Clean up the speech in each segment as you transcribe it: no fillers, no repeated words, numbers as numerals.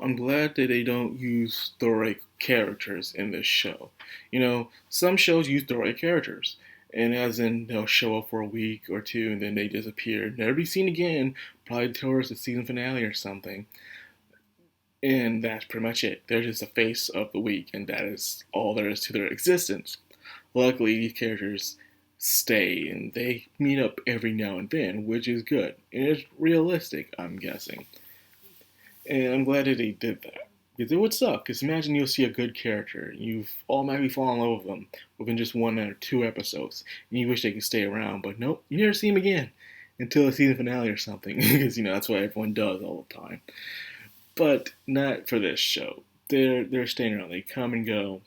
I'm glad that they don't use the right characters in this show. Some shows use the right characters, and as in they'll show up for a week or two and then they disappear, never be seen again, probably towards the season finale or something. And that's pretty much it. They're just the face of the week, and that is all there is to their existence. Luckily, these characters stay and they meet up every now and then, which is good. And it's realistic, I'm guessing. And I'm glad that they did that. Because it would suck. Because imagine you'll see a good character, and you've automatically fallen in love with them within just one or two episodes, and you wish they could stay around, but nope, you never see them again until the season finale or something. Because that's what everyone does all the time. But not for this show. They're staying around. They come and go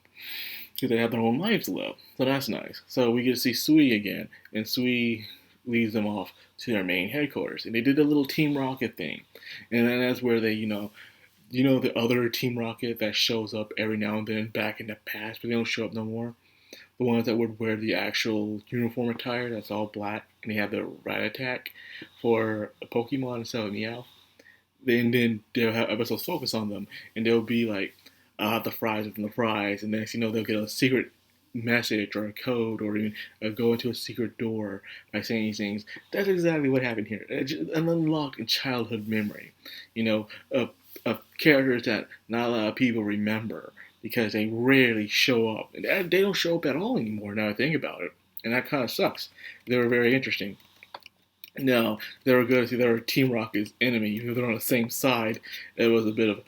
because they have their own lives to live. So that's nice. So we get to see Sui again, and Sui leads them off to their main headquarters. And they did a little Team Rocket thing. And then that's where they, the other Team Rocket that shows up every now and then back in the past, but they don't show up no more. The ones that would wear the actual uniform attire that's all black, and they have the rat attack for a Pokemon instead of Meowth. And then they'll have episodes focus on them, and they'll be like, I'll have the fries within the fries, and next they'll get a secret message or a code, or even go into a secret door by saying these things. That's exactly what happened here. An unlocked childhood memory, of characters that not a lot of people remember because they rarely show up. And they don't show up at all anymore now I think about it, and that kind of sucks. They were very interesting. Now, they were good to see they were Team Rocket's enemy. Even though they're on the same side, it was a bit of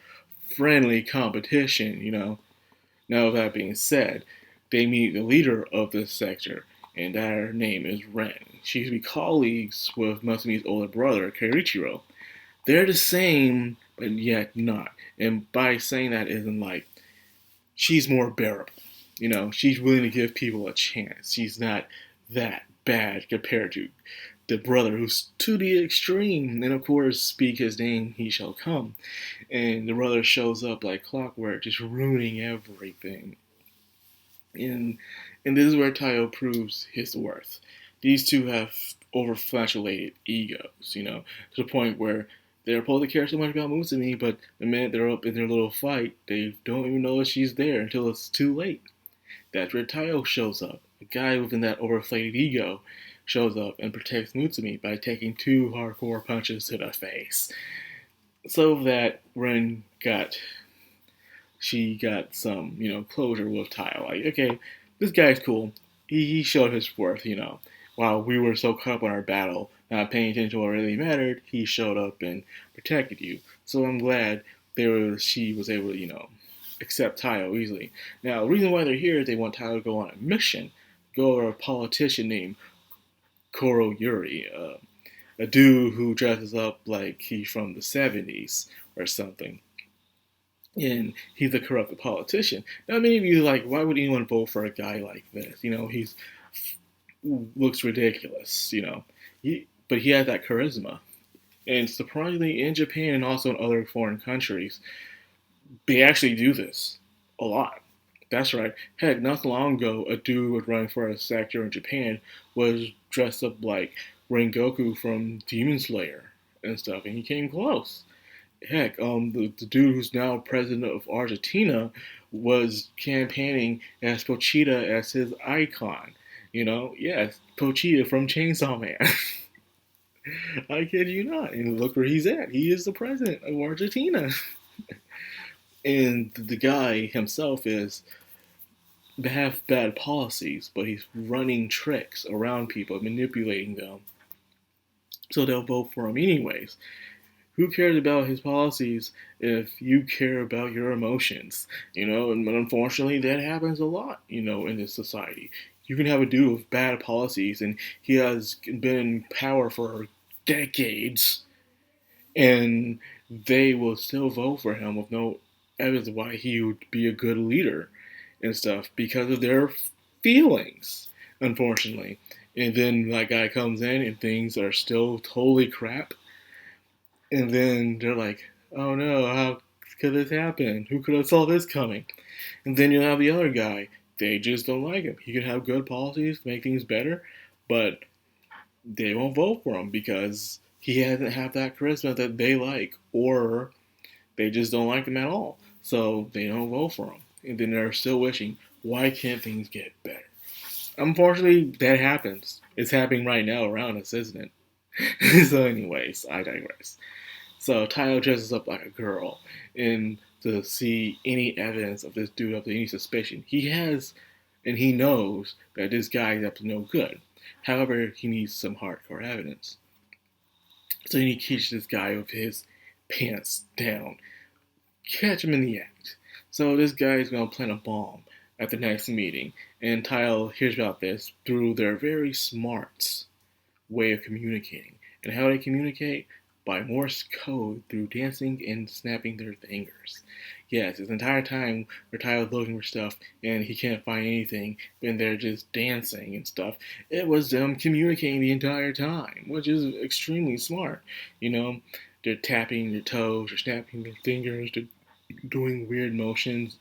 friendly competition, Now, with that being said, they meet the leader of this sector, and her name is Ren. She used to be colleagues with Musume's older brother, Keiichiro. They're the same, but yet not. And by saying that isn't like, she's more bearable. She's willing to give people a chance. She's not that bad compared to the brother who's to the extreme. And of course, speak his name, he shall come. And the brother shows up like clockwork, just ruining everything. And this is where Taiyo proves his worth. These two have overflatulated egos, to the point where they're supposed to care so much about Musume, but the minute they're up in their little fight, they don't even know that she's there until it's too late. That's where Taiyo shows up. A guy within that overflated ego shows up and protects Mutsumi by taking 2 hardcore punches to the face. So that Ren got some, closure with Taiyo. Like, okay, this guy's cool. He showed his worth, While we were so caught up on our battle, not paying attention to what really mattered, he showed up and protected you. So I'm glad she was able to, accept Taiyo easily. Now, the reason why they're here is they want Taiyo to go on a mission. Go over a politician named Kuroyuri, a dude who dresses up like he's from the 70s or something. And he's a corrupt politician. Now, many of you are like, why would anyone vote for a guy like this? He's looks ridiculous, but he has that charisma. And surprisingly, in Japan and also in other foreign countries, they actually do this a lot. That's right. Heck, not so long ago, a dude running for a sector in Japan was dressed up like Rengoku from Demon Slayer and stuff, and he came close. Heck, the dude who's now president of Argentina was campaigning as Pochita as his icon. Yes, Pochita from Chainsaw Man. I kid you not. And look where he's at. He is the president of Argentina. And the guy himself have bad policies, but he's running tricks around people, manipulating them, so they'll vote for him anyways. Who cares about his policies if you care about your emotions? And unfortunately, that happens a lot, in this society. You can have a dude with bad policies, and he has been in power for decades, and they will still vote for him with no evidence why he would be a good leader and stuff because of their feelings, unfortunately. And then that guy comes in and things are still totally crap. And then they're like, oh no, how could this happen? Who could have saw this coming? And then you'll have the other guy. They just don't like him. He could have good policies, make things better, but they won't vote for him because he doesn't have that charisma that they like, or They just don't like him at all. So they don't vote for him. And then they're still wishing, why can't things get better? Unfortunately, that happens. It's happening right now around us, isn't it? So anyways, I digress. So Tayo dresses up like a girl and to see any evidence of this dude up to any suspicion. He has and he knows that this guy is up to no good. However, he needs some hardcore evidence. So he keeps this guy with his pants down. Catch him in the act. So this guy is going to plant a bomb at the next meeting. And Tile hears about this through their very smart way of communicating. And how they communicate? By Morse code through dancing and snapping their fingers. Yes, this entire time where Tyler's looking for stuff and he can't find anything, and they're just dancing and stuff. It was them communicating the entire time, which is extremely smart. You know, they're tapping their toes, they're snapping their fingers, they're doing weird motions,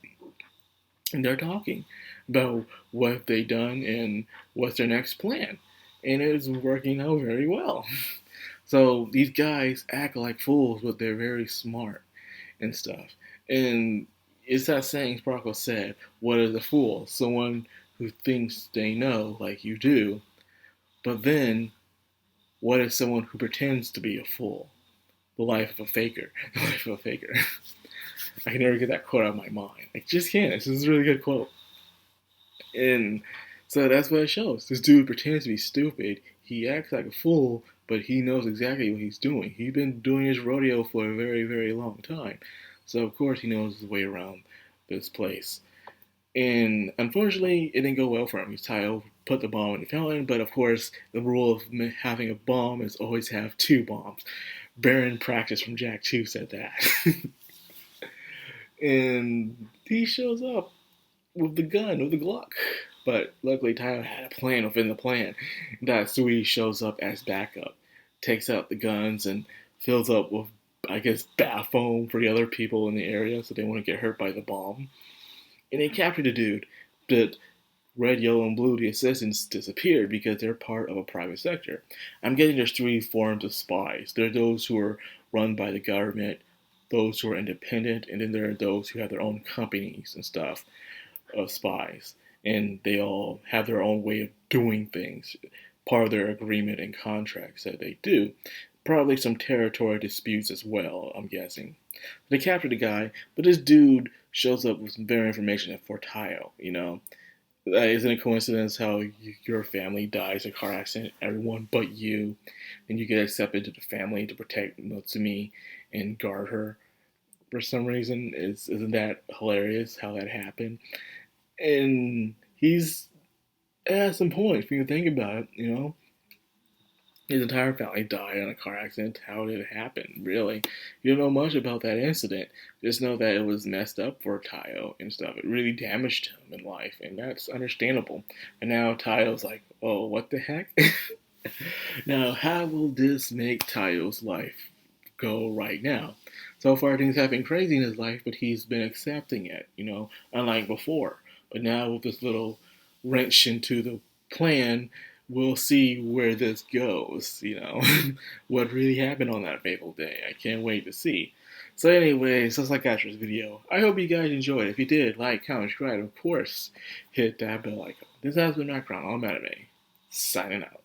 and they're talking about what they've done and what's their next plan. And it's working out very well. So these guys act like fools, but they're very smart and stuff. And it's that saying Sparkle said, what is a fool? Someone who thinks they know, like you do. But then, what is someone who pretends to be a fool? The life of a faker. The life of a faker. I can never get that quote out of my mind. I just can't. This is a really good quote. And so that's what it shows. This dude pretends to be stupid. He acts like a fool, but he knows exactly what he's doing. He's been doing his rodeo for a very, very long time. So, of course, he knows his way around this place. And unfortunately, it didn't go well for him. Tile put the bomb in the fountain, but of course, the rule of having a bomb is always have two bombs. Baron Practice from Jack 2 said that. And he shows up with the gun, with the Glock. But luckily, Tyler had a plan within the plan. That Sui shows up as backup, takes out the guns, and fills up with, I guess, bath foam for the other people in the area so they wouldn't get hurt by the bomb. And they captured the dude. But red, yellow, and blue, the assistants, disappeared because they're part of a private sector. I'm getting there's three forms of spies. There are those who are run by the government, those who are independent, and then there are those who have their own companies and stuff of spies. And they all have their own way of doing things, part of their agreement and contracts that they do. Probably some territory disputes as well, I'm guessing. They captured the guy, but this dude shows up with some very information for Tayo, you know. Isn't it a coincidence how your family dies in a car accident, everyone but you, and you get accepted to the family to protect Notsumi and guard her for some reason? Isn't that hilarious how that happened? And he's at some points when you think about it, you know. His entire family died in a car accident. How did it happen, really? You don't know much about that incident. Just know that it was messed up for Tayo and stuff. It really damaged him in life, and that's understandable. And now Tayo's like, oh, what the heck? Now, how will this make Tayo's life go right now? So far, things have been crazy in his life, but he's been accepting it, you know, unlike before. But now with this little wrench into the plan, we'll see where this goes, you know, what really happened on that fateful day. I can't wait to see. So anyways, that's like after this video. I hope you guys enjoyed. If you did, like, comment, subscribe, of course, hit that bell icon. This has been Madcrownxox, all anime, signing out.